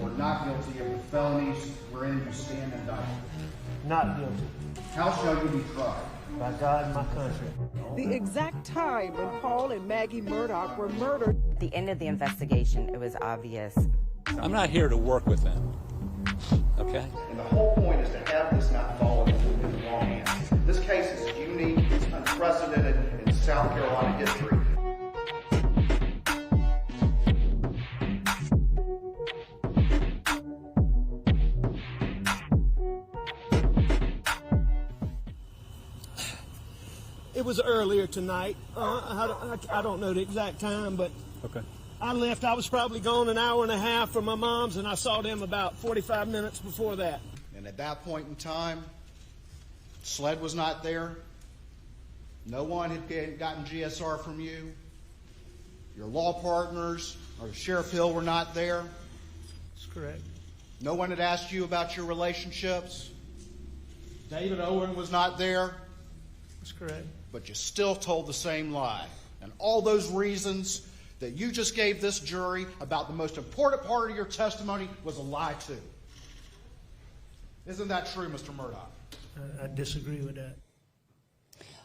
or not guilty of the felonies wherein you stand indicted? Not guilty. How shall you be tried? By God and my country. The exact time when Paul and Maggie Murdaugh were murdered. At the end of the investigation, it was obvious. I'm not here to work with them, okay? And the whole point is to have this not fall into the wrong hands. This case is unique, it's unprecedented in South Carolina history. It was earlier tonight. I don't know the exact time, but Okay. I left. I was probably gone an hour and a half from my mom's, and I saw them about 45 minutes before that. And at that point in time, SLED was not there. No one had gotten GSR from you. Your law partners or Sheriff Hill were not there. That's correct. No one had asked you about your relationships. David Owen was not there. That's correct. But you still told the same lie. And all those reasons that you just gave this jury about the most important part of your testimony was a lie too. Isn't that true, Mr. Murdaugh? I disagree with that.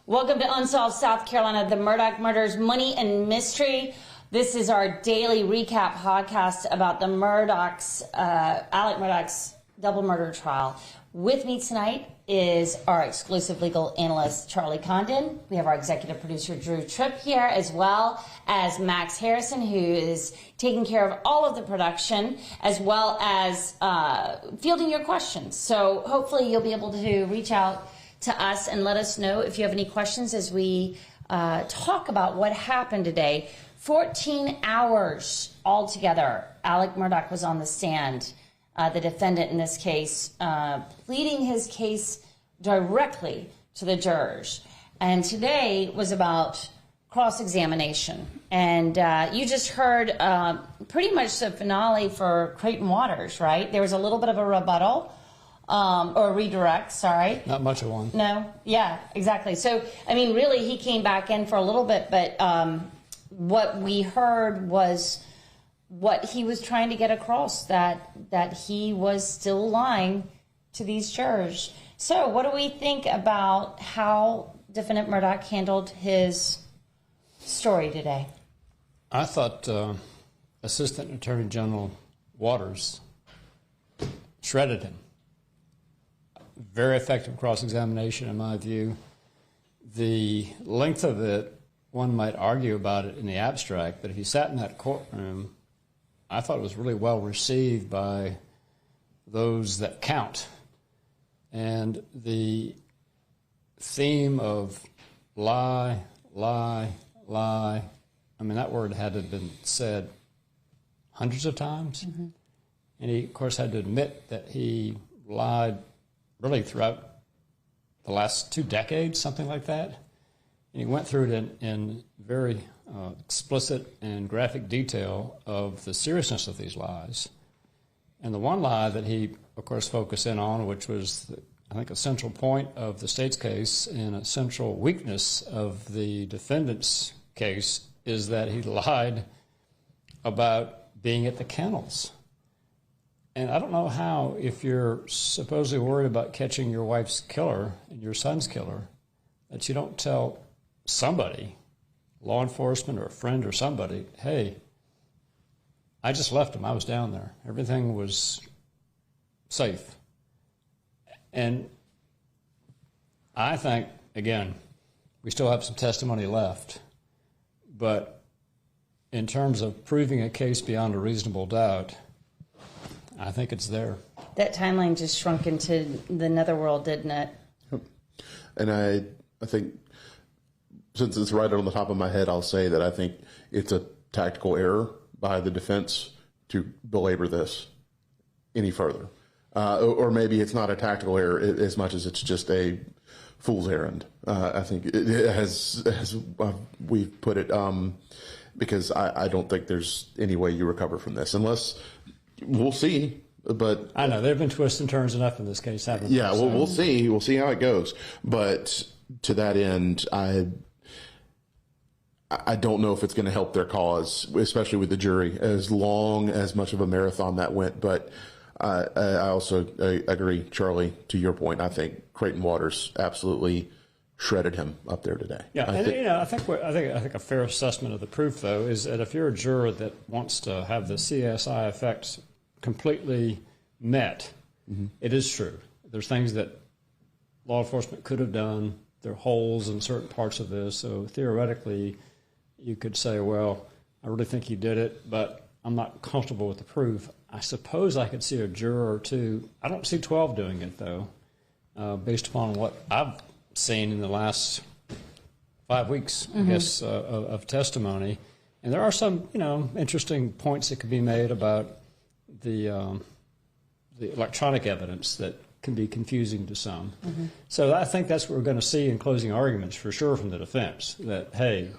Welcome to Unsolved South Carolina, the Murdaugh murders, money and mystery. This is our daily recap podcast about the Alec Murdaugh's double murder trial. With me tonight is our exclusive legal analyst, Charlie Condon. We have our executive producer, Tripp, here, as well as Max Harrison, who is taking care of all of the production, as well as fielding your questions. So hopefully you'll be able to reach out to us and let us know if you have any questions as we talk about what happened today. 14 hours altogether, Alec Murdaugh was on the stand. The defendant in this case, pleading his case directly to the jurors. And today was about cross-examination. And you just heard pretty much the finale for Creighton Waters, right? There was a little bit of a rebuttal, or a redirect, sorry. Not much of one. No, yeah, exactly. So, I mean, really, he came back in for a little bit, but what we heard was what he was trying to get across, that he was still lying to these jurors. So what do we think about how Defendant Murdaugh handled his story today? I thought Assistant Attorney General Waters shredded him. Very effective cross-examination, in my view. The length of it, one might argue about it in the abstract, but if he sat in that courtroom, I thought it was really well received by those that count. And the theme of lie, lie, lie, I mean, that word had to have been said hundreds of times. Mm-hmm. And he, of course, had to admit that he lied really throughout the last 2 decades, something like that. And he went through it in very explicit and graphic detail of the seriousness of these lies. And the one lie that he, of course, focused in on, which was, I think, a central point of the state's case and a central weakness of the defendant's case, is that he lied about being at the kennels. And I don't know how, if you're supposedly worried about catching your wife's killer and your son's killer, that you don't tell somebody, law enforcement or a friend or somebody, hey, I just left him. I was down there. Everything was safe. And I think, again, we still have some testimony left. But in terms of proving a case beyond a reasonable doubt, I think it's there. That timeline just shrunk into the netherworld, didn't it? And I think, since it's right on the top of my head, I'll say that I think it's a tactical error by the defense to belabor this any further. Or maybe it's not a tactical error as much as it's just a fool's errand. I think it has, as we've put it, because I don't think there's any way you recover from this, unless, we'll see. But I know there have been twists and turns enough in this case, haven't there? Yeah, well, we'll see. We'll see how it goes. But to that end, I don't know if it's going to help their cause, especially with the jury, as long as much of a marathon that went. But I also agree, Charlie, to your point. I think Creighton Waters absolutely shredded him up there today. Yeah, I think a fair assessment of the proof, though, is that if you're a juror that wants to have the CSI effect completely met, it is true. There's things that law enforcement could have done. There are holes in certain parts of this. So theoretically, you could say, well, I really think he did it, but I'm not comfortable with the proof. I suppose I could see a juror or two. I don't see 12 doing it, though, based upon what I've seen in the last 5 weeks, I guess, of testimony. And there are some, interesting points that could be made about the electronic evidence that can be confusing to some. So I think that's what we're going to see in closing arguments for sure from the defense, that, hey,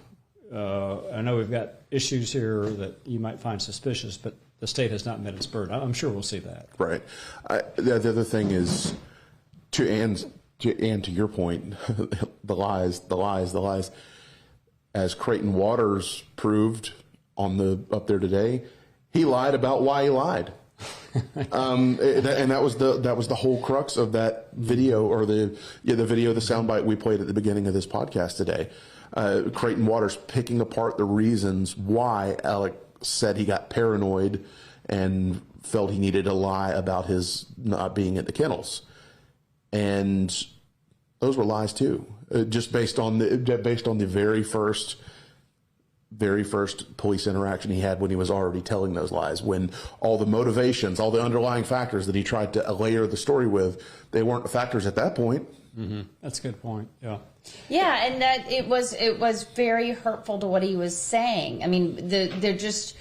I know we've got issues here that you might find suspicious, but the state has not met its burden. I'm sure we'll see that. Right. The other thing is, to your point, the lies. As Creighton Waters proved up there today, he lied about why he lied. And that was the whole crux of that video, or the soundbite we played at the beginning of this podcast today. Creighton Waters picking apart the reasons why Alec said he got paranoid and felt he needed to lie about his not being at the kennels, and those were lies too, just based on the very first police interaction he had when he was already telling those lies, when all the motivations, all the underlying factors that he tried to layer the story with, they weren't factors at that point. That's a good point. Yeah, and that it was very hurtful to what he was saying. I mean, they're just,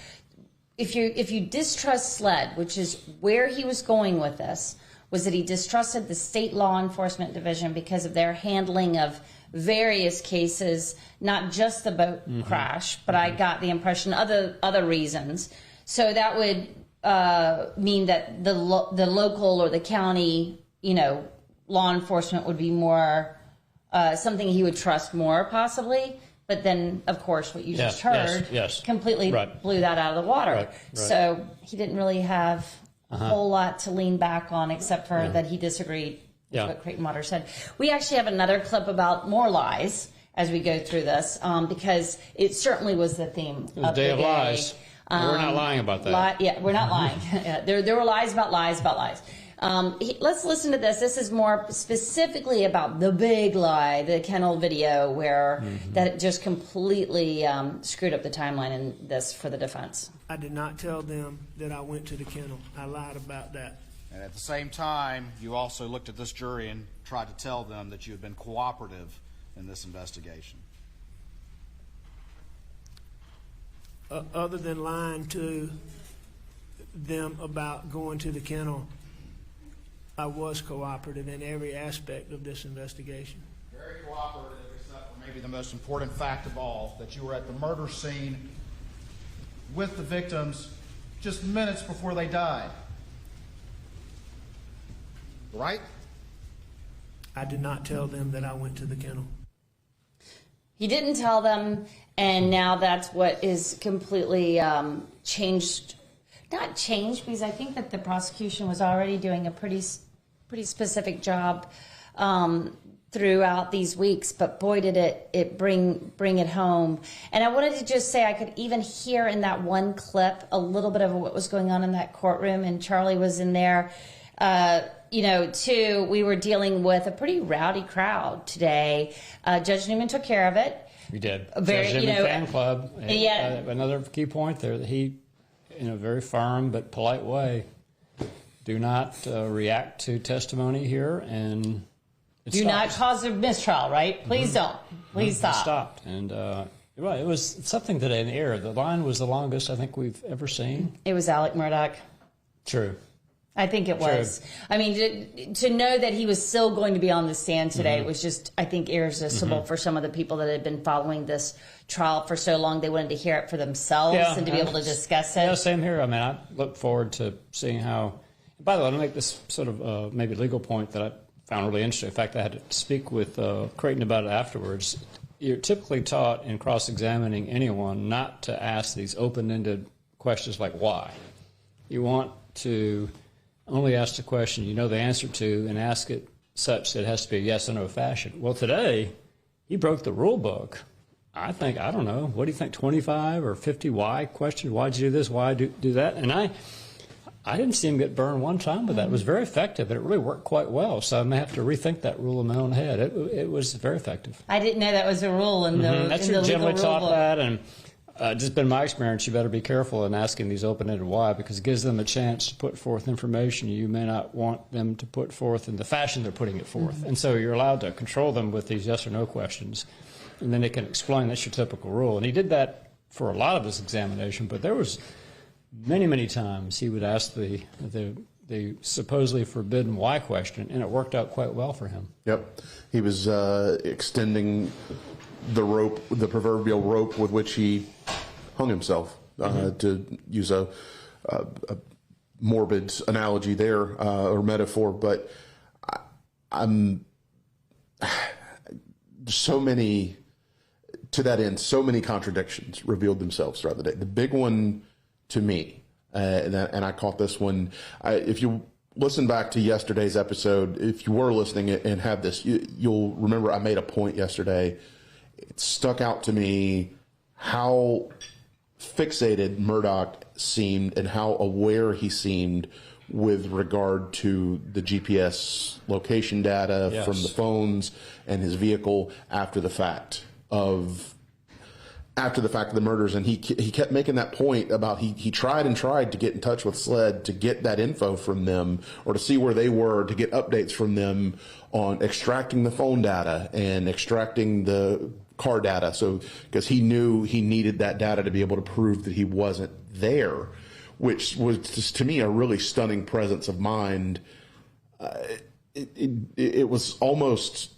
if you distrust SLED, which is where he was going with this, was that he distrusted the state law enforcement division because of their handling of various cases, not just the boat crash, but I got the impression other reasons. So that would mean that the local or the county, law enforcement would be more something he would trust more, possibly. But then, of course, what you just heard completely blew that out of the water. Right. So he didn't really have a whole lot to lean back on, except for that he disagreed with what Creighton Waters said. We actually have another clip about more lies as we go through this, because it certainly was the theme of the day. Of lies. We're not lying about that. We're not lying. There were lies about lies about lies. Let's listen to this. This is more specifically about the big lie, the kennel video, where that just completely screwed up the timeline in this for the defense. I did not tell them that I went to the kennel. I lied about that. And at the same time, you also looked at this jury and tried to tell them that you had been cooperative in this investigation. Other than lying to them about going to the kennel, I was cooperative in every aspect of this investigation. Very cooperative, except for maybe the most important fact of all, that you were at the murder scene with the victims just minutes before they died. Right? I did not tell them that I went to the kennel. He didn't tell them, and now that's what is completely changed. Not changed, because I think that the prosecution was already doing a pretty specific job throughout these weeks, but boy did it bring it home. And I wanted to just say, I could even hear in that one clip a little bit of what was going on in that courtroom, and Charlie was in there. Too, we were dealing with a pretty rowdy crowd today. Judge Newman took care of it. We did. Judge Newman fan club. Another key point there, that he, in a very firm but polite way, do not react to testimony here, and do not cause a mistrial, right? Please don't. Please stop. Stopped. And it was something today in the air. The line was the longest I think we've ever seen. It was Alec Murdaugh. True. I think it was. True. I mean, to know that he was still going to be on the stand today was just, I think, irresistible for some of the people that had been following this trial for so long. They wanted to hear it for themselves and to be able to discuss it. Yeah, same here. I mean, I look forward to seeing how. By the way, I'll make this sort of maybe legal point that I found really interesting. In fact, I had to speak with Creighton about it afterwards. you're typically taught in cross-examining anyone not to ask these open-ended questions like why. You want to only ask the question you know the answer to and ask it such that it has to be a yes or no fashion. Well, today, he broke the rule book. I don't know, what do you think, 25 or 50 why questions? Why'd you do this? Why do that? And I didn't see him get burned one time with that. It was very effective, and it really worked quite well. So I may have to rethink that rule in my own head. It was very effective. I didn't know that was a rule in the That's in the generally legal taught rule book. that, and just been my experience. You better be careful in asking these open-ended why, because it gives them a chance to put forth information you may not want them to put forth in the fashion they're putting it forth. And so you're allowed to control them with these yes or no questions, and then they can explain that's your typical rule. And he did that for a lot of this examination, but there was many times he would ask the supposedly forbidden why question, and it worked out quite well for him. Yep. He was extending the rope, the proverbial rope with which he hung himself, to use a morbid analogy there, or metaphor. But I'm so many, to that end, so many contradictions revealed themselves throughout the day. The big one to me, and I caught this one, if you listen back to yesterday's episode, if you were listening and have this, you'll remember I made a point yesterday. It stuck out to me how fixated Murdaugh seemed and how aware he seemed with regard to the GPS location data from the phones and his vehicle after the fact of the murders. And he kept making that point about he tried to get in touch with SLED to get that info from them, or to see where they were, to get updates from them on extracting the phone data and extracting the car data. So, because he knew he needed that data to be able to prove that he wasn't there, which was just, to me, a really stunning presence of mind. It was almost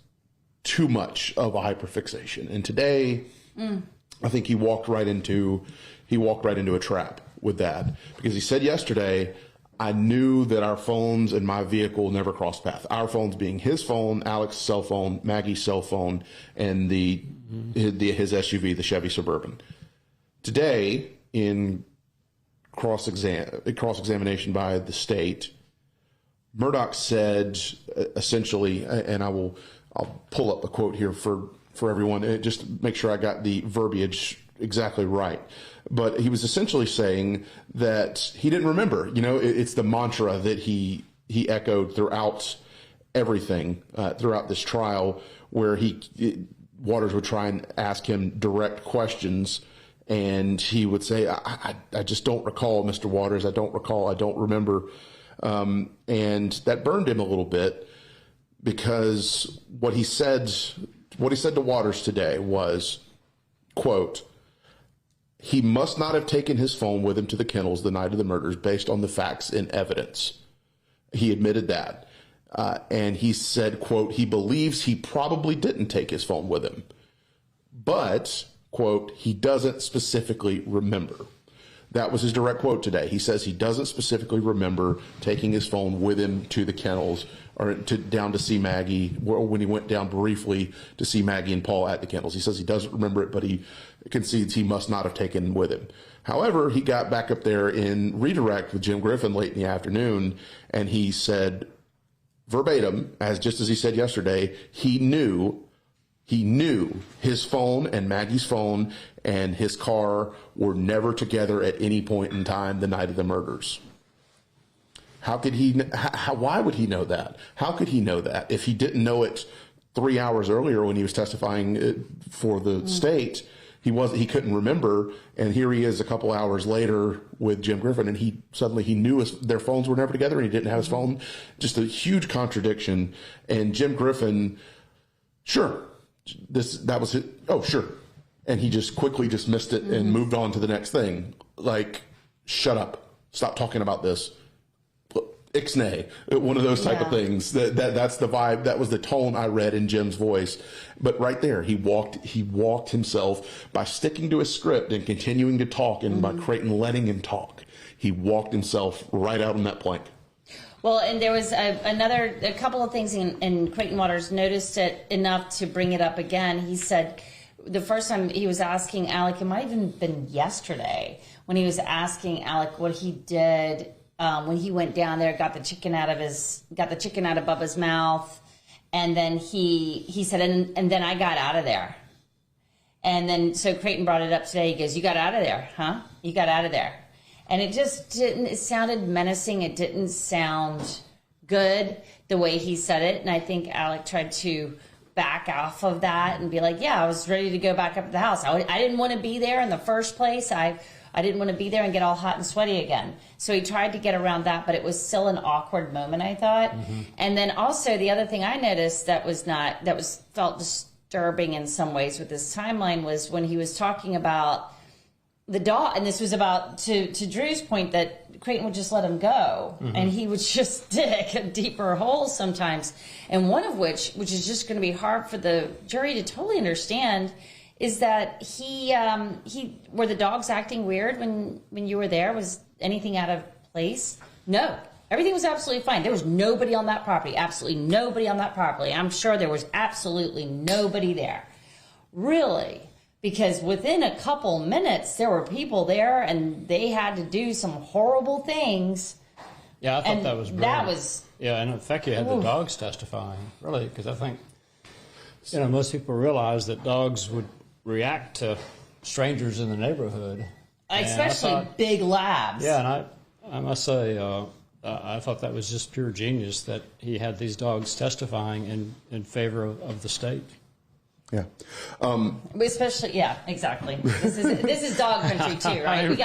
too much of a hyperfixation. And today, I think he walked right into a trap with that, because he said yesterday, I knew that our phones and my vehicle never crossed paths. Our phones being his phone, Alex's cell phone, Maggie's cell phone, and his SUV, the Chevy Suburban. Today, in cross-examination by the state, Murdaugh said essentially, and I'll pull up a quote here for everyone, just make sure I got the verbiage exactly right. But he was essentially saying that he didn't remember. You know, it's the mantra that he echoed throughout everything, throughout this trial, where Waters would try and ask him direct questions, and he would say, I just don't recall, Mr. Waters. I don't recall. I don't remember. And that burned him a little bit, because what he said to Waters today was, quote, he must not have taken his phone with him to the kennels the night of the murders based on the facts and evidence. He admitted that. And he said, quote, he believes he probably didn't take his phone with him, but, quote, he doesn't specifically remember. That was his direct quote today. He says he doesn't specifically remember taking his phone with him to the kennels, or down to see Maggie, or when he went down briefly to see Maggie and Paul at the kennels. He says he doesn't remember it, but he concedes he must not have taken with him. However, he got back up there in redirect with Jim Griffin late in the afternoon, and he said verbatim, just as he said yesterday, he knew his phone and Maggie's phone and his car were never together at any point in time the night of the murders. Why would he know that? How could he know that if he didn't know it 3 hours earlier when he was testifying for the state? He couldn't remember, and here he is a couple hours later with Jim Griffin, and he knew their phones were never together, and he didn't have his phone. Just a huge contradiction. And Jim Griffin, sure, that was it. Oh, sure. And he just quickly dismissed it and moved on to the next thing. Like, shut up. Stop talking about this. Ixnay, one of those type of things. That's the vibe. That was the tone I read in Jim's voice. But right there, he walked himself by sticking to his script and continuing to talk, and by Creighton letting him talk. He walked himself right out on that plank. Well, and there was a couple of things, and Creighton Waters noticed it enough to bring it up again. He said, the first time he was asking Alec, it might have even been yesterday, when he was asking Alec what he did when he went down there, got the chicken out of Bubba's mouth, and then he said, and then I got out of there. And then so Creighton brought it up today. He goes, "You got out of there, huh? You got out of there." And it just didn't. It sounded menacing. It didn't sound good the way he said it. And I think Alec tried to back off of that and be like, "Yeah, I was ready to go back up to the house. I didn't want to be there in the first place. I didn't want to be there and get all hot and sweaty again." So he tried to get around that, but it was still an awkward moment, I thought. Mm-hmm. And then also the other thing I noticed that felt disturbing in some ways with this timeline was when he was talking about the dog, and this was about to Drew's point that Creighton would just let him go, mm-hmm. and he would just dig a deeper hole sometimes. And one of which is just going to be hard for the jury to totally understand, is that he were the dogs acting weird when you were there? Was anything out of place? No. Everything was absolutely fine. There was nobody on that property. Absolutely nobody on that property. I'm sure there was absolutely nobody there. Really? Because within a couple minutes, there were people there, and they had to do some horrible things. Yeah, I thought that was brilliant. That was... Yeah, and in fact, you had the dogs testifying, really, because I think, most people realize that dogs would react to strangers in the neighborhood. Especially big labs. Yeah, and I must say... I thought that was just pure genius that he had these dogs testifying in favor of the state. Yeah. Especially, yeah, exactly. This is dog country too, right?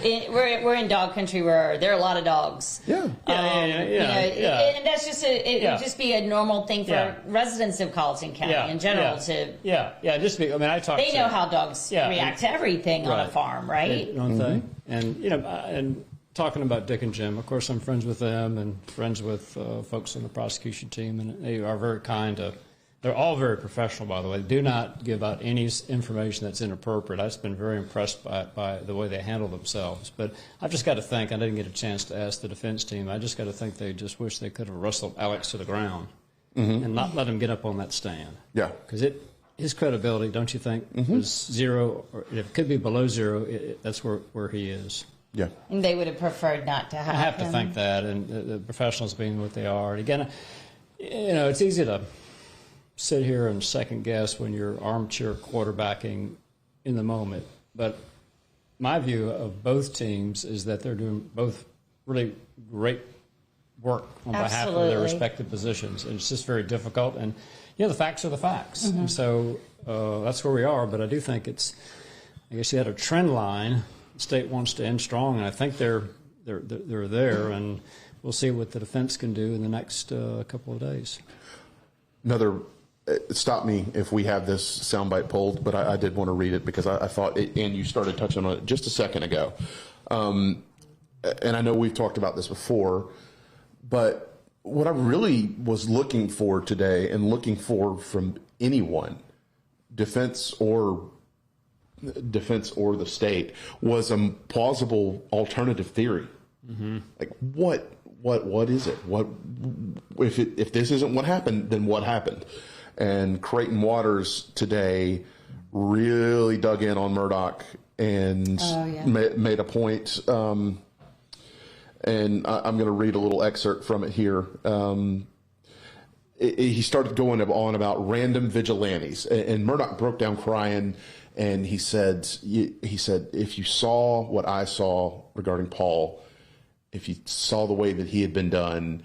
We're in dog country where there are a lot of dogs. Yeah. And that's just it would just be a normal thing for residents of Colleton County in general to. I talked. They know how dogs react to everything on a farm, right? And talking about Dick and Jim, of course, I'm friends with them and friends with folks on the prosecution team, and they are very kind to. They're all very professional, by the way. They do not give out any information that's inappropriate. I've been very impressed by the way they handle themselves. But I've just got to think, I didn't get a chance to ask the defense team, I just got to think they just wish they could have wrestled Alex to the ground and not let him get up on that stand. Yeah. Because his credibility, don't you think, was zero, or it could be below zero. That's where he is. Yeah. And they would have preferred not to have I have to think that, and the professionals being what they are. And again, it's easy to sit here and second guess when you're armchair quarterbacking in the moment. But my view of both teams is that they're doing both really great work on behalf of their respective positions. And it's just very difficult. And, the facts are the facts. Mm-hmm. And so that's where we are. But I do think I guess you had a trend line. The state wants to end strong, and I think they're there. And we'll see what the defense can do in the next couple of days. Stop me if we have this soundbite pulled, but I did want to read it because I thought it, and you started touching on it just a second ago. And I know we've talked about this before, but what I really was looking for today and looking for from anyone, defense or the state, was a plausible alternative theory. Mm-hmm. Like what is it? What if this isn't what happened, then what happened? And Creighton Waters today really dug in on Murdaugh and made a point. And I'm going to read a little excerpt from it here. He started going on about random vigilantes, and Murdaugh broke down crying, and he said, if you saw what I saw regarding Paul, if you saw the way that he had been done,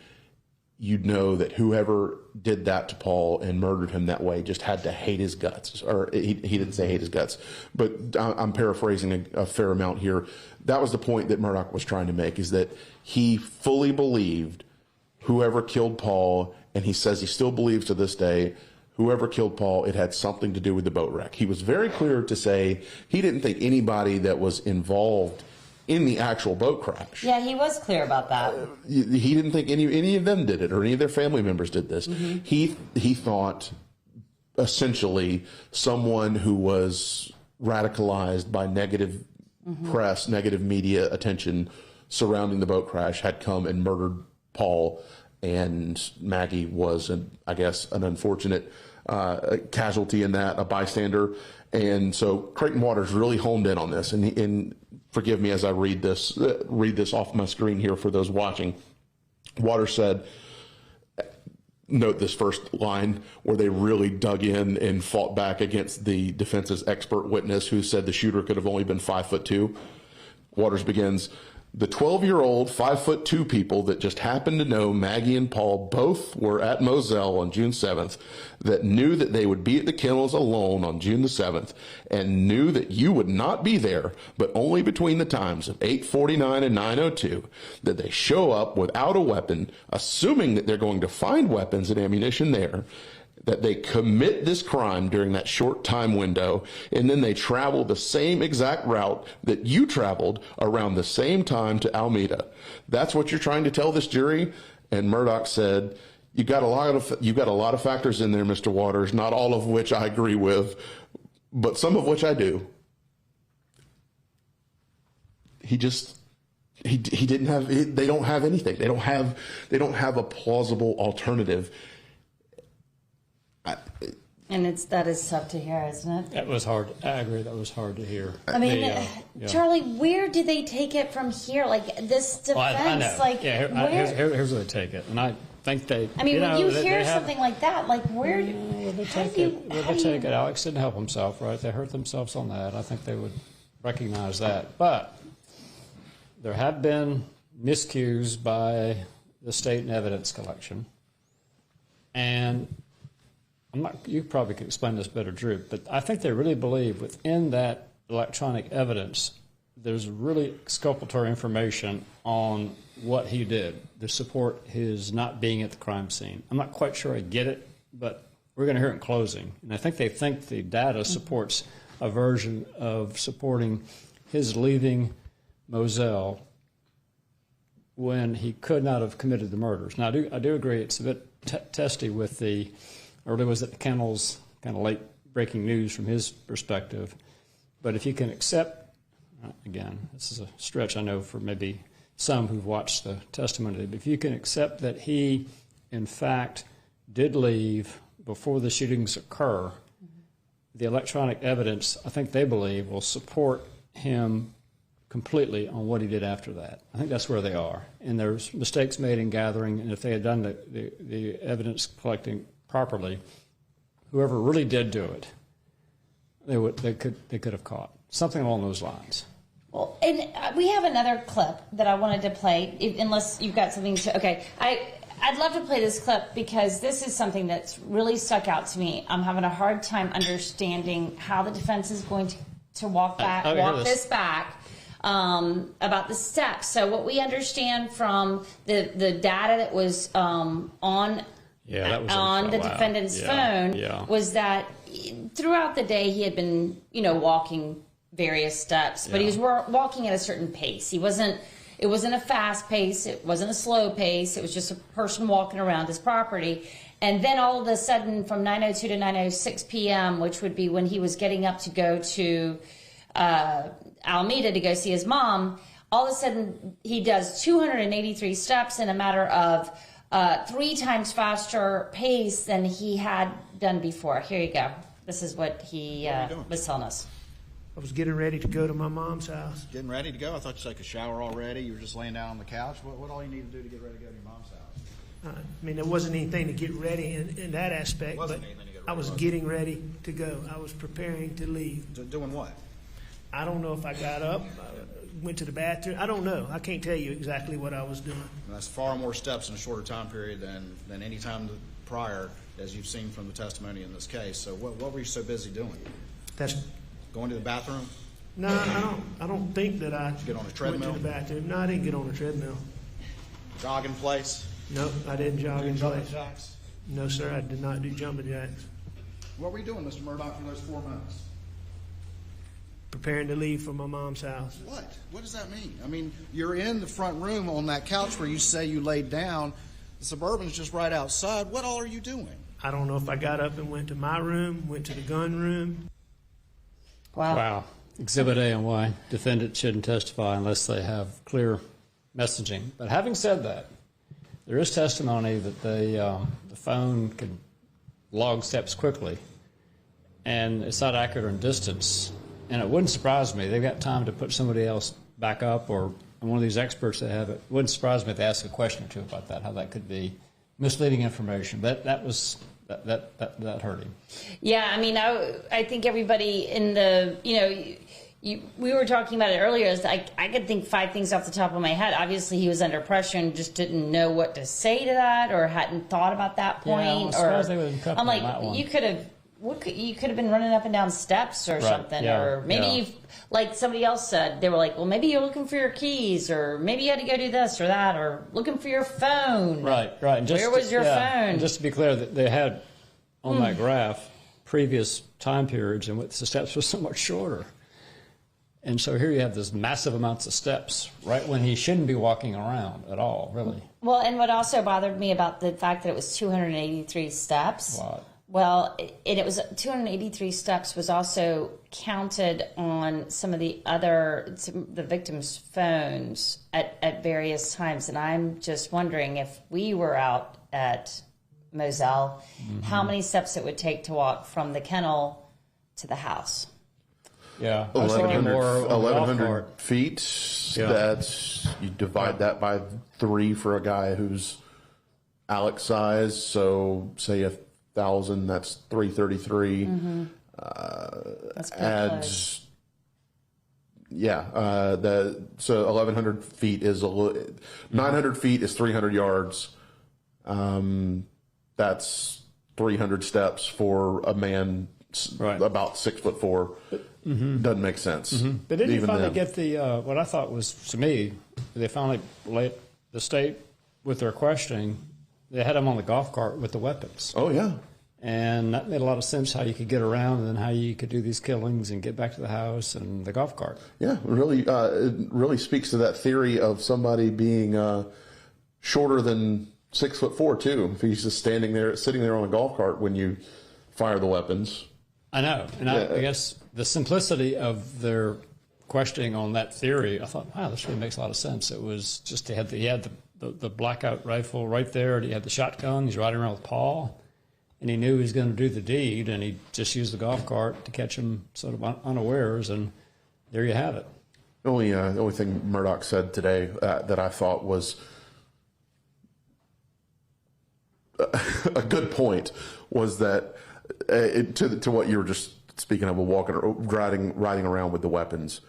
you'd know that whoever did that to Paul and murdered him that way just had to hate his guts. Or he didn't say hate his guts, but I'm paraphrasing a fair amount here. That was the point that Murdaugh was trying to make, is that he fully believed whoever killed Paul, and he says he still believes to this day, whoever killed Paul, it had something to do with the boat wreck. He was very clear to say he didn't think anybody that was involved in the actual boat crash. Yeah, he was clear about that. He didn't think any of them did it, or any of their family members did this. Mm-hmm. He thought essentially someone who was radicalized by negative press, negative media attention surrounding the boat crash had come and murdered Paul, and Maggie was, I guess, an unfortunate casualty in that, a bystander. And so Creighton Waters really honed in on this. And forgive me as I read this off my screen here for those watching. Waters said, note this first line where they really dug in and fought back against the defense's expert witness who said the shooter could have only been 5'2". Waters begins, the 12-year-old 5'2" people that just happened to know Maggie and Paul both were at Moselle on June 7th, that knew that they would be at the kennels alone on June the 7th, and knew that you would not be there, but only between the times of 8:49 and 9:02, that they show up without a weapon, assuming that they're going to find weapons and ammunition there, that they commit this crime during that short time window, and then they travel the same exact route that you traveled around the same time to Alameda. That's what you're trying to tell this jury? And Murdaugh said, you got a lot of factors in there, Mr. Waters, not all of which I agree with, but some of which I do. They don't have anything. They don't have a plausible alternative. And that is tough to hear, isn't it? That was hard. I agree. That was hard to hear. I mean, yeah. Charlie, where do they take it from here? Like this defense, I know. like here's where they take it, and I think they. I mean, when you hear have, something like that, like where? They take it. Alex didn't help himself, right? They hurt themselves on that. I think they would recognize that, but there have been miscues by the state in evidence collection, and. You probably could explain this better, Drew, but I think they really believe within that electronic evidence, there's really exculpatory information on what he did to support his not being at the crime scene. I'm not quite sure I get it, but we're going to hear it in closing. And I think they think the data supports a version of supporting his leaving Moselle when he could not have committed the murders. Now, I do agree it's a bit testy with the... Earlier was at the kennels, kind of late breaking news from his perspective. But if you can accept, again, this is a stretch I know for maybe some who've watched the testimony, but if you can accept that he, in fact, did leave before the shootings occur, the electronic evidence, I think they believe, will support him completely on what he did after that. I think that's where they are. And there's mistakes made in gathering, and if they had done the evidence collecting properly, whoever really did do it, they could have caught something along those lines. Well, and we have another clip that I wanted to play, unless you've got something to. Okay, I'd love to play this clip because this is something that's really stuck out to me. I'm having a hard time understanding how the defense is going to walk this back. About the steps. So what we understand from the data that was on the defendant's phone was that throughout the day he had been, walking various steps, but he was walking at a certain pace. It wasn't a fast pace. It wasn't a slow pace. It was just a person walking around his property. And then all of a sudden from 9:02 to 9:06 p.m., which would be when he was getting up to go to Alameda to go see his mom, all of a sudden he does 283 steps in a matter of 3 times faster pace than he had done before. Here you go. This is what he was telling us. I was getting ready to go to my mom's house. Getting ready to go? I thought you took a shower already. You were just laying down on the couch. What all you need to do to get ready to go to your mom's house? I mean, there wasn't anything to get ready in that aspect, but I was getting ready to go. I was preparing to leave. Doing what? I don't know if I got up, went to the bathroom. I don't know. I can't tell you exactly what I was doing. And that's far more steps in a shorter time period than any time prior, as you've seen from the testimony in this case. So what were you so busy doing? That's going to the bathroom? No, I don't think that I get on a treadmill? Went to the bathroom. No, I didn't get on a treadmill. Jogging place? No, I didn't jog in place. Jumping jacks? No, sir, I did not do jumping jacks. What were you doing, Mr. Murdaugh, for those 4 months? Preparing to leave for my mom's house. What? What does that mean? I mean, you're in the front room on that couch where you say you laid down. The Suburban's just right outside. What all are you doing? I don't know if I got up and went to my room, went to the gun room. Wow. Exhibit A on why defendants shouldn't testify unless they have clear messaging. But having said that, there is testimony that the phone can log steps quickly. and it's not accurate on distance. And it wouldn't surprise me. They've got time to put somebody else back up, or one of these experts that have it. It wouldn't surprise me if they ask a question or two about that, how that could be misleading information. That hurt him. Yeah, I mean, I think everybody in the, we were talking about it earlier. Is I could think 5 things off the top of my head. Obviously, he was under pressure and just didn't know what to say to that, or hadn't thought about that point. I'm like, you could have been running up and down steps or something, or maybe like somebody else said, they were like, well, maybe you're looking for your keys, or maybe you had to go do this or that, or looking for your phone. Right. And where was your phone? And just to be clear, that they had on that graph previous time periods in which the steps were so much shorter. And so here you have this massive amounts of steps, right when he shouldn't be walking around at all, really. Well, and what also bothered me about the fact that it was 283 steps. Wow. Well, it was 283 steps was also counted on some of the victims' phones at various times. And I'm just wondering, if we were out at Moselle, how many steps it would take to walk from the kennel to the house. Yeah, 1,100 feet. Yeah. That's, you divide that by 3 for a guy who's Alex size. So say 1,000, that's 333. That's pretty close. So 1,100 feet is 900 feet is 300 yards. That's 300 steps for a man about 6'4". Doesn't make sense. But didn't you finally get the what I thought was, to me, they finally let the state with their questioning. They had him on the golf cart with the weapons. Oh yeah. And that made a lot of sense, how you could get around and then how you could do these killings and get back to the house and the golf cart. Yeah, it really speaks to that theory of somebody being shorter than 6'4" too. If he's just sitting there on a golf cart when you fire the weapons. I know, and I guess the simplicity of their questioning on that theory, I thought, wow, this really makes a lot of sense. It was just he had the blackout rifle right there, and he had the shotgun. He's riding around with Paul. And he knew he was going to do the deed, and he just used the golf cart to catch him sort of unawares, and there you have it. The only thing Murdaugh said today that I thought was a good point was that to what you were just speaking of, riding around with the weapons,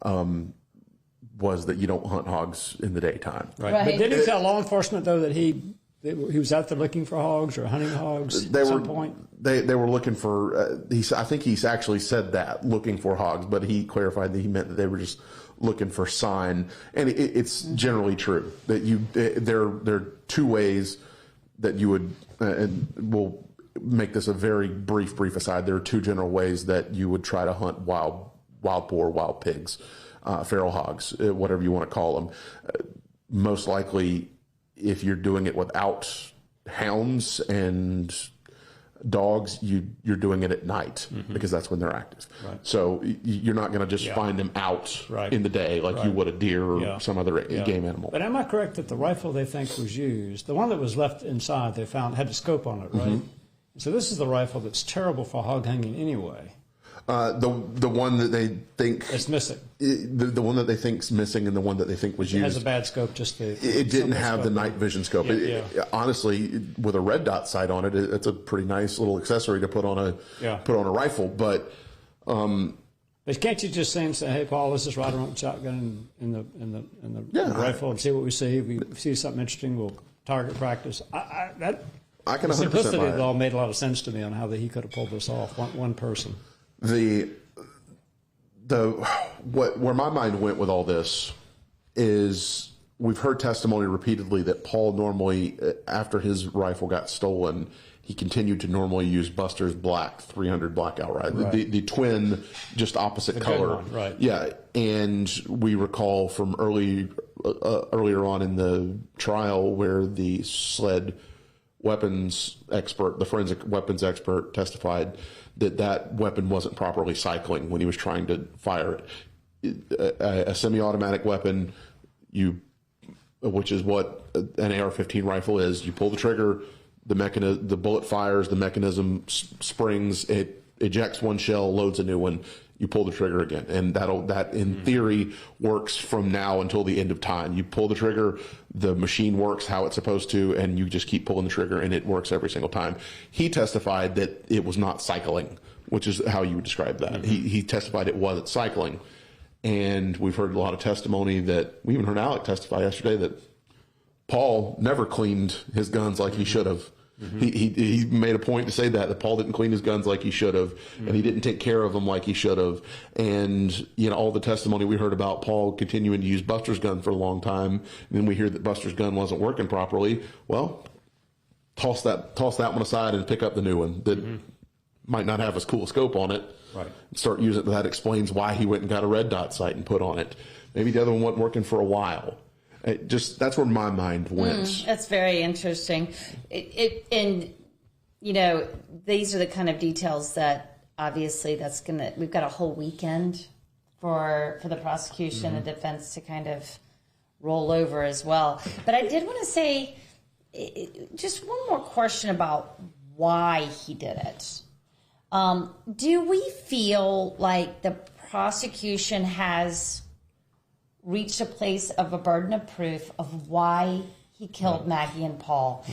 was that you don't hunt hogs in the daytime. Right. But didn't he tell law enforcement though that he was out there looking for hogs or hunting hogs at some point? They were looking for. I think he's actually said that, looking for hogs, but he clarified that he meant that they were just looking for sign. And it's generally true that there are 2 ways that you would, and we'll make this a very brief aside. There are 2 general ways that you would try to hunt wild boar, wild pigs, feral hogs, whatever you want to call them. Most likely, if you're doing it without hounds and dogs, you're doing it at night because that's when they're active. Right. So you're not going to just find them out in the day like you would a deer or some other game animal. But am I correct that the rifle they think was used, the one that was left inside, they found had a scope on it, right? So this is the rifle that's terrible for hog hanging anyway. The one that they think it's missing. The one that they think's missing, and the one that they think was used. It has a bad scope. It didn't have the night vision scope. Honestly, with a red dot sight on it, it's a pretty nice little accessory to put on a rifle. But can't you just say, "Hey, Paul, let's just ride around with a shotgun in the rifle and see what we see? If we see something interesting, we'll target practice." I can 100% buy it. The simplicity of it all made a lot of sense to me on how he could have pulled this off. One person. Where my mind went with all this is we've heard testimony repeatedly that Paul normally, after his rifle got stolen, he continued to normally use Buster's Black 300 blackout rifle, the twin, just opposite color. One, right? Yeah, and we recall from earlier on in the trial where the SLED weapons expert, the forensic weapons expert, testified that weapon wasn't properly cycling when he was trying to fire it. A semi-automatic weapon, which is what an AR-15 rifle is, you pull the trigger, the bullet fires, the mechanism springs, it ejects one shell, loads a new one, you pull the trigger again. And that in theory works from now until the end of time. You pull the trigger, the machine works how it's supposed to, and you just keep pulling the trigger, and it works every single time. He testified that it was not cycling, which is how you would describe that. He testified it wasn't cycling. And we've heard a lot of testimony that, we even heard Alec testify yesterday that Paul never cleaned his guns like he should have. He made a point to say that Paul didn't clean his guns like he should have, and he didn't take care of them like he should have. And, you know, all the testimony we heard about Paul continuing to use Buster's gun for a long time, and then we hear that Buster's gun wasn't working properly. Well, toss that one aside and pick up the new one that might not have as cool a scope on it. Right. Start using it. That explains why he went and got a red dot sight and put on it. Maybe the other one wasn't working for a while. That's where my mind went. That's very interesting. And, you know, these are the kind of details that obviously we've got a whole weekend for the prosecution and defense to kind of roll over as well. But I did want to say just one more question about why he did it. Do we feel like the prosecution has reached a place of a burden of proof of why he killed Maggie and Paul?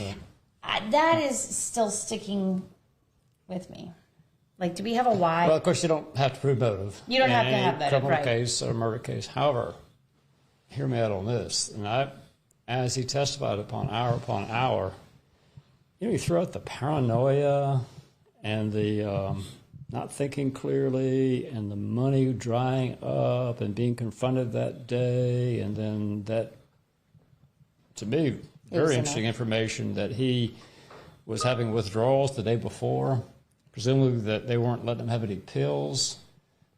That is still sticking with me. Like, do we have a why? Well, of course, you don't have to prove motive. You don't have to have motive, motive, criminal right? case or murder case. However, hear me out on this. And as he testified upon hour, you know, you throw out the paranoia and the not thinking clearly and the money drying up and being confronted that day, and then that, to me, very interesting information that he was having withdrawals the day before, presumably that they weren't letting him have any pills.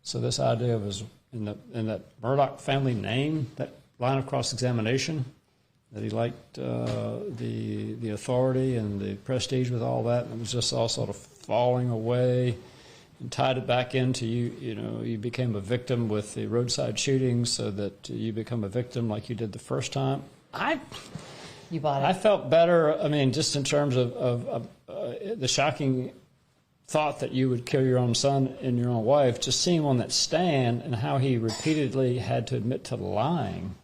So this idea of his, in that Murdaugh family name, that line of cross-examination, that he liked the authority and the prestige with all that, and it was just all sort of falling away, and tied it back into you became a victim with the roadside shootings, so that you become a victim like you did the first time. You bought it. I felt better, I mean, just in terms of the shocking thought that you would kill your own son and your own wife, just seeing him on that stand and how he repeatedly had to admit to lying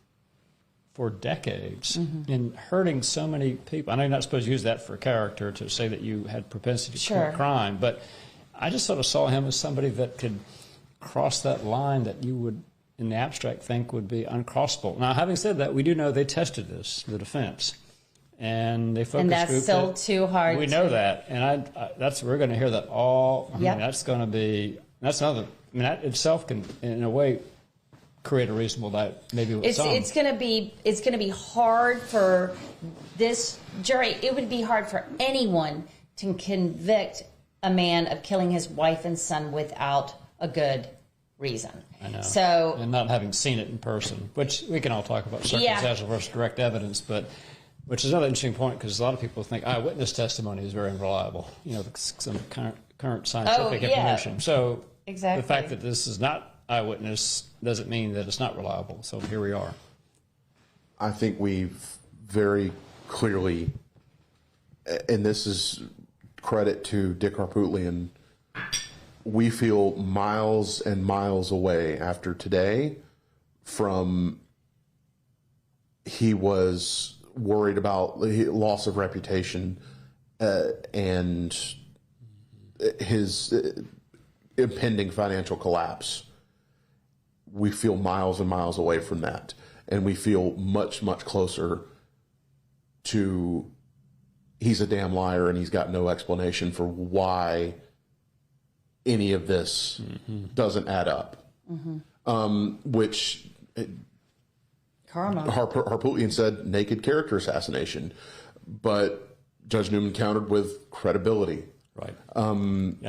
for decades and hurting so many people. I know you're not supposed to use that for character to say that you had propensity to commit crime, but I just sort of saw him as somebody that could cross that line that you would, in the abstract, think would be uncrossable. Now, having said that, we do know they tested this, the defense, and they focus and that's grouped still it. too hard. We know that, and we're going to hear that all. I mean, that's going to be another. I mean, that itself can, in a way, create a reasonable doubt. Maybe with some. It's going to be hard for this jury. It would be hard for anyone to convict a man of killing his wife and son without a good reason. I know. So, and not having seen it in person, which we can all talk about circumstantial versus direct evidence, but which is another interesting point, because a lot of people think eyewitness testimony is very unreliable. You know, some current scientific information. So the fact that this is not eyewitness doesn't mean that it's not reliable. So here we are. I think we've very clearly, and this is credit to Dick Harpootlian, we feel miles and miles away after today from he was worried about loss of reputation and his impending financial collapse. We feel miles and miles away from that. And we feel much, much closer to he's a damn liar and he's got no explanation for why any of this doesn't add up. Which karma. Harpootlian said naked character assassination, but Judge Newman countered with credibility. Right. I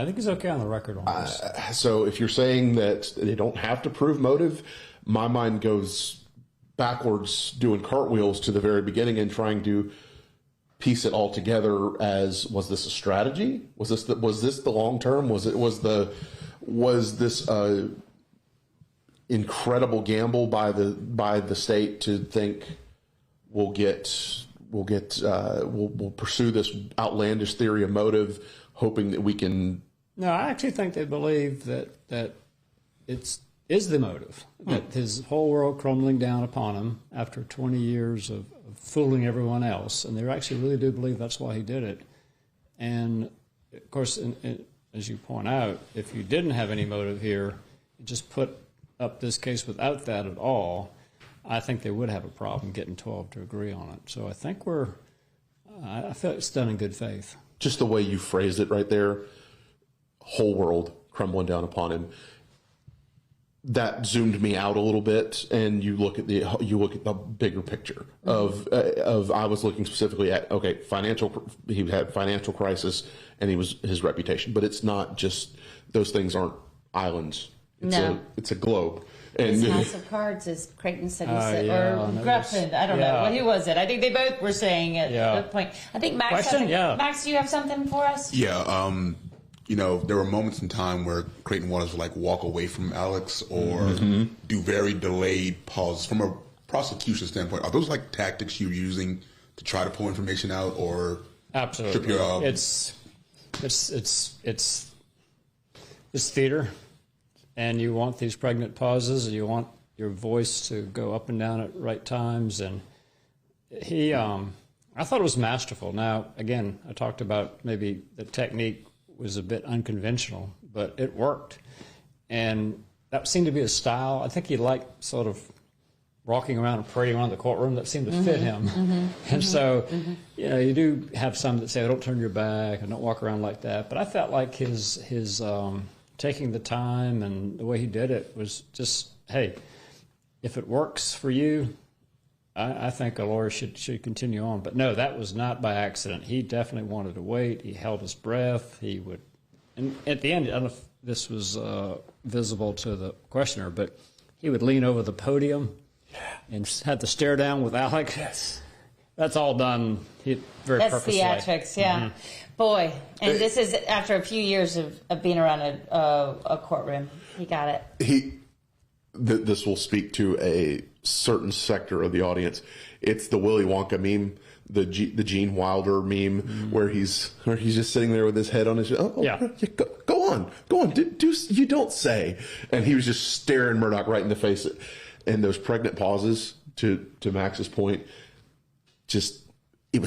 think he's okay on the record on this. So if you're saying that they don't have to prove motive, my mind goes backwards doing cartwheels to the very beginning and trying to piece it all together as, was this a strategy? Was this the long term? Was this a incredible gamble by the state to think we'll pursue this outlandish theory of motive, hoping that we can No, I actually think they believe that it's the motive, that his whole world crumbling down upon him after 20 years of fooling everyone else, and they actually really do believe that's why he did it. And of course, as you point out, if you didn't have any motive here, you just put up this case without that at all, I think they would have a problem getting 12 to agree on it. So I think I feel it's done in good faith. Just the way you phrased it right there, whole world crumbling down upon him, that zoomed me out a little bit, and you look at the bigger picture of I was looking specifically at, okay, he had financial crisis, and his reputation, but it's not just, those things aren't islands. It's a globe. And His house of cards, as Creighton said, or no, Gruffin, I don't know. Well, who was it? I think they both were saying at that point. I think Max. Max, do you have something for us? Yeah. There were moments in time where Creighton wanted to walk away from Alex or do very delayed pauses. From a prosecution standpoint, are those tactics you're using to try to pull information out, or absolutely? It's theater, and you want these pregnant pauses, and you want your voice to go up and down at right times. And he, I thought it was masterful. Now, again, I talked about maybe the technique was a bit unconventional, but it worked. And that seemed to be his style. I think he liked sort of walking around and parading around the courtroom. That seemed to fit him. And so, you do have some that say, oh, don't turn your back and don't walk around like that. But I felt like his taking the time and the way he did it was just, hey, if it works for you, I think a lawyer should continue on. But no, that was not by accident. He definitely wanted to wait. He held his breath. He would, and at the end, I don't know if this was visible to the questioner, but he would lean over the podium and had to stare down with Alec. That's all done very purposely. That's theatrics, yeah. Boy, and this is after a few years of being around a courtroom. He got it. This will speak to a certain sector of the audience. It's the Willy Wonka meme, the Gene Wilder meme, where he's just sitting there with his head on his. Go on, do you don't say. And he was just staring Murdaugh right in the face, and those pregnant pauses. To Max's point, it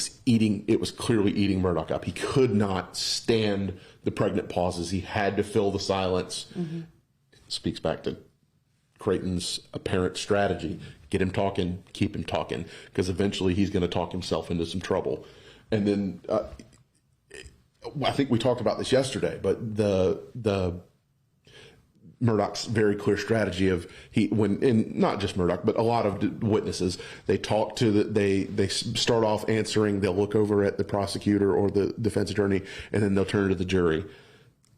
was clearly eating Murdaugh up. He could not stand the pregnant pauses. He had to fill the silence. Speaks back to Creighton's apparent strategy: get him talking, keep him talking, because eventually he's going to talk himself into some trouble. And then I think we talked about this yesterday, but the Murdaugh's very clear strategy of not just Murdaugh, but a lot of witnesses, they talk to they start off answering, they'll look over at the prosecutor or the defense attorney, and then they'll turn to the jury.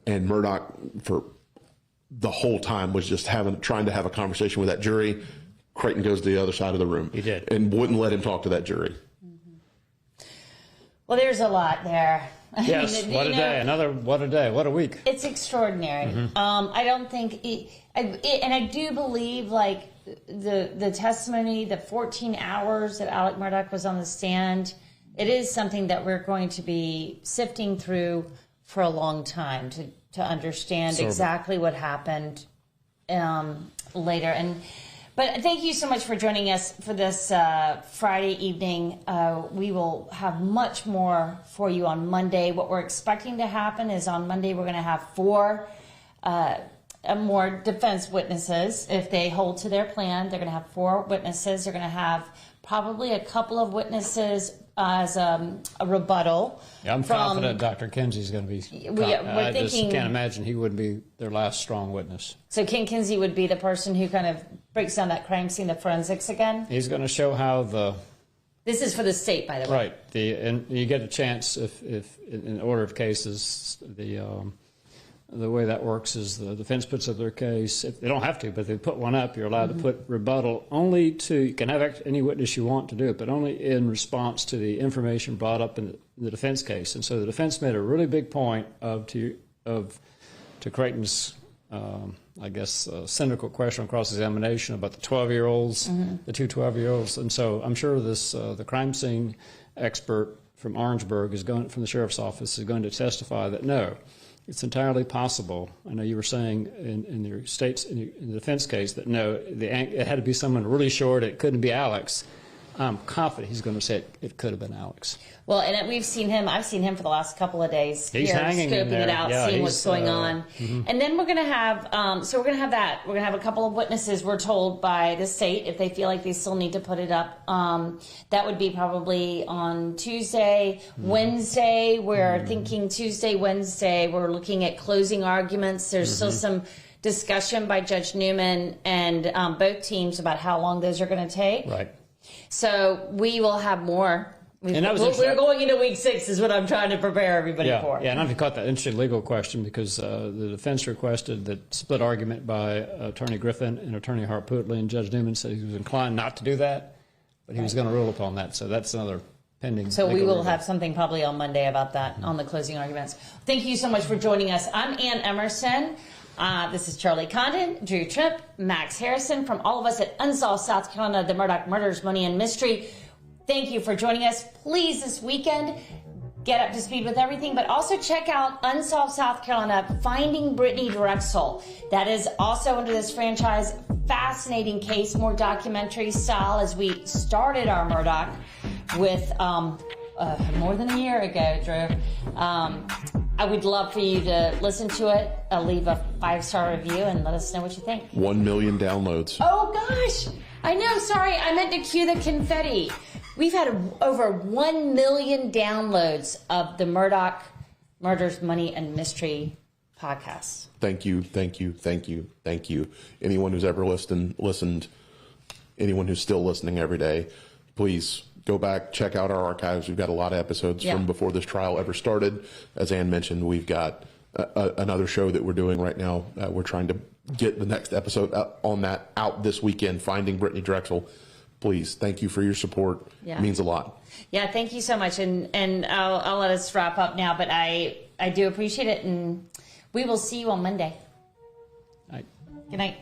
And Murdaugh, for the whole time, was just trying to have a conversation with that jury. Creighton goes to the other side of the room. He did. And wouldn't let him talk to that jury. Well, there's a lot there. Yes, what a day. What a day. What a week. It's extraordinary. I don't think, and I do believe, the testimony, the 14 hours that Alec Murdaugh was on the stand, it is something that we're going to be sifting through for a long time to understand exactly what happened later. But thank you so much for joining us for this Friday evening. We will have much more for you on Monday. What we're expecting to happen is on Monday we're going to have 4 more defense witnesses. If they hold to their plan, they're going to have 4 witnesses. They're going to have probably a couple of witnesses as a rebuttal. Yeah, I'm confident Dr. Kinsey's going to be. I just can't imagine he wouldn't be their last strong witness. So Ken Kinsey would be the person who kind of breaks down that crime scene, the forensics again? He's going to show how This is for the state, by the way. Right. And you get a chance if in order of cases, the way that works is the defense puts up their case. If they don't have to, but if they put one up, you're allowed to put rebuttal only to, you can have any witness you want to do it, but only in response to the information brought up in the defense case. And so the defense made a really big point to Creighton's, cynical question on cross-examination about the 12-year-olds, the 2 12-year-olds. And so I'm sure the crime scene expert from Orangeburg from the sheriff's office is going to testify that no, it's entirely possible. I know you were saying in your states, in the defense case, that no, it had to be someone really short. It couldn't be Alex. I'm confident he's going to say it could have been Alex. Well, and we've seen him. I've seen him for the last couple of days. He's hanging in there. Scoping it out, Yeah, seeing what's going on. And then we're going to have, so we're going to have that. We're going to have a couple of witnesses, we're told, by the state, if they feel like they still need to put it up. That would be probably on Tuesday. Wednesday, we're thinking Tuesday, Wednesday, we're looking at closing arguments. There's still some discussion by Judge Newman and both teams about how long those are going to take. Right. So we will have more. And that was We're going into week 6 is what I'm trying to prepare everybody for. Yeah, and I've caught that interesting legal question because the defense requested that split argument by Attorney Griffin and Attorney Harpootli, and Judge Newman said he was inclined not to do that, but he was going to rule upon that. So that's another pending. So we legal will rule. have something probably on Monday about that on the closing arguments. Thank you so much for joining us. I'm Ann Emerson. This is Charlie Condon, Drew Tripp, Max Harrison, from all of us at Unsolved South Carolina, the Murdaugh Murders, Money and Mystery. Thank you for joining us. Please, this weekend, get up to speed with everything, but also check out Unsolved South Carolina, Finding Brittany Drexel. That is also under this franchise. Fascinating case, more documentary style, as we started our Murdaugh with more than a year ago, Drew. I would love for you to listen to it, leave a 5-star review, and let us know what you think. 1 million downloads. Oh, gosh. I know. Sorry. I meant to cue the confetti. We've had over 1 million downloads of the Murdaugh Murders, Money, and Mystery podcast. Thank you, thank you, thank you, thank you. Anyone who's ever listened, anyone who's still listening every day, please go back, check out our archives. We've got a lot of episodes from before this trial ever started. As Ann mentioned, we've got another show that we're doing right now. We're trying to get the next episode out this weekend, Finding Brittany Drexel. Please, thank you for your support. It means a lot. Yeah, thank you so much. And I'll let us wrap up now, but I do appreciate it, and we will see you on Monday. Night. Good night.